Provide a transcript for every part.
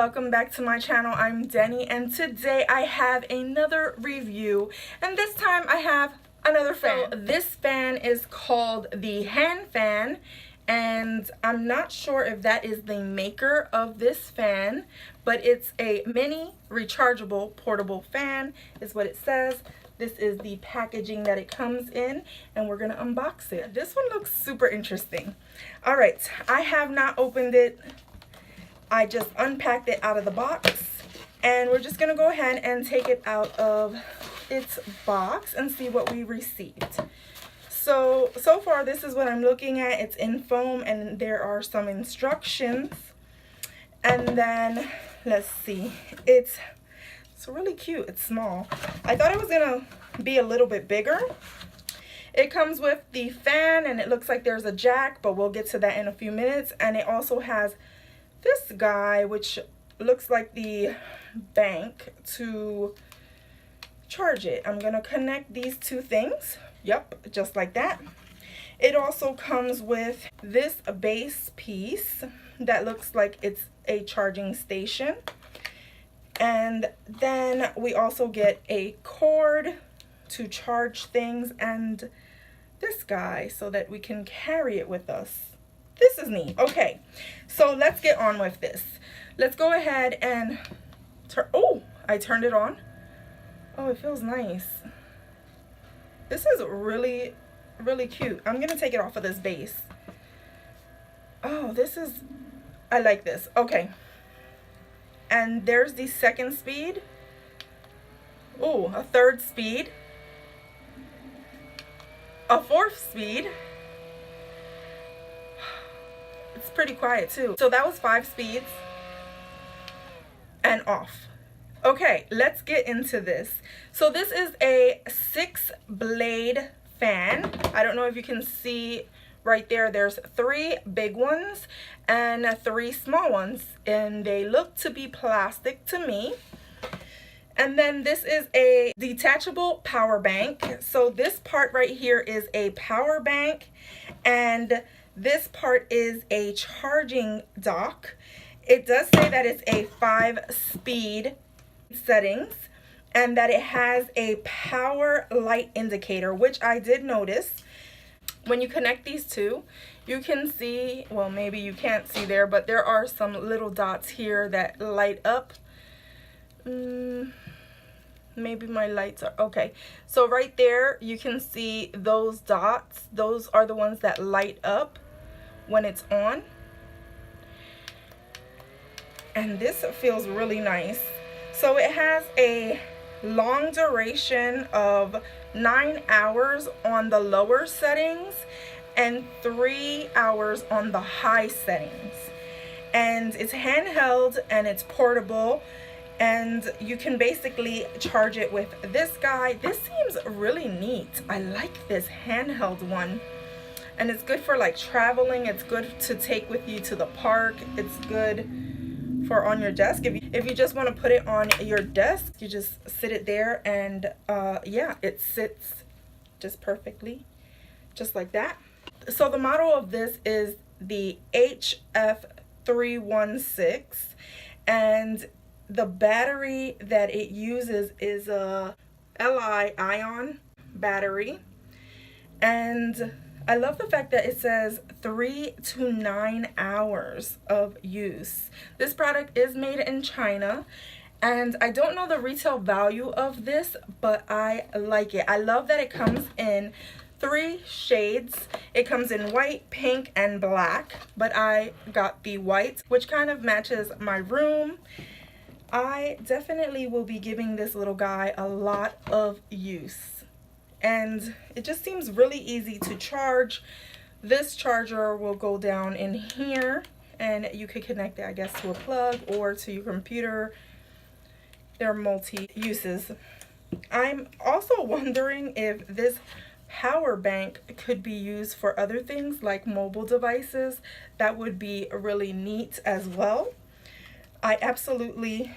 welcome back to my channel. I'm Denny, and today I have another review, and this time I have another fan. So this fan is called the hand fan, and I'm not sure if that is the maker of this fan, but it's a mini rechargeable portable fan is what it says. This is the packaging that it comes in, and we're gonna unbox it. This one looks super interesting. All right, I have not opened it. I just unpacked it out of the box, and we're just gonna go ahead and take it out of its box and see what we received. So far this is what I'm looking at. It's in foam, and there are some instructions. And then let's see, it's really cute. It's small. I thought it was gonna be a little bit bigger. It comes with the fan, and it looks like there's a jack, but we'll get to that in a few minutes. And it also has this guy, which looks like the bank to charge it. I'm gonna connect these two things. Yep, just like that. It also comes with this base piece that looks like it's a charging station. And then we also get a cord to charge things, and this guy so that we can carry it with us. This is neat. Okay, so let's get on with this. Let's go ahead and turn. Oh, I turned it on. Oh, it feels nice. This is really cute. I'm gonna take it off of this base. Oh, I like this. Okay, and there's the second speed. Oh, a third speed, a fourth speed. It's pretty quiet too. So that was 5 speeds and off. Okay, let's get into this. So this is a 6-blade fan. I don't know if you can see right there. There's 3 big ones and 3 small ones, and they look to be plastic to me. And then this is a detachable power bank. So this part right here is a power bank, and this part is a charging dock. It does say that it's a 5-speed settings, and that it has a power light indicator, which I did notice. When you connect these two, you can see, well, maybe you can't see there, but there are some little dots here that light up. Maybe my lights are okay. So right there you can see those dots. Those are the ones that light up when it's on. And this feels really nice. So it has a long duration of 9 hours on the lower settings and 3 hours on the high settings. And it's handheld and it's portable, and you can basically charge it with this guy. This seems really neat. I like this handheld one, and it's good for like traveling. It's good to take with you to the park. It's good for on your desk. If you just want to put it on your desk, you just sit it there, and yeah, it sits just perfectly, just like that. So the model of this is the HF316, and the battery that it uses is a Li-ion battery. And I love the fact that it says 3 to 9 hours of use. This product is made in China, and I don't know the retail value of this, but I like it. I love that it comes in 3 shades. It comes in white, pink, and black, but I got the white, which kind of matches my room. I definitely will be giving this little guy a lot of use, and it just seems really easy to charge. This charger will go down in here, and you could connect it, I guess, to a plug or to your computer. They're multi-uses. I'm also wondering if this power bank could be used for other things like mobile devices. That would be really neat as well. I absolutely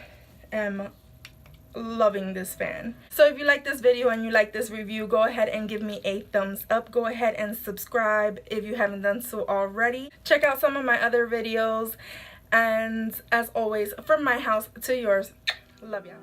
am loving this fan. So if you like this video and you like this review, go ahead and give me a thumbs up. Go ahead and subscribe if you haven't done so already. Check out some of my other videos. And as always, from my house to yours, love ya.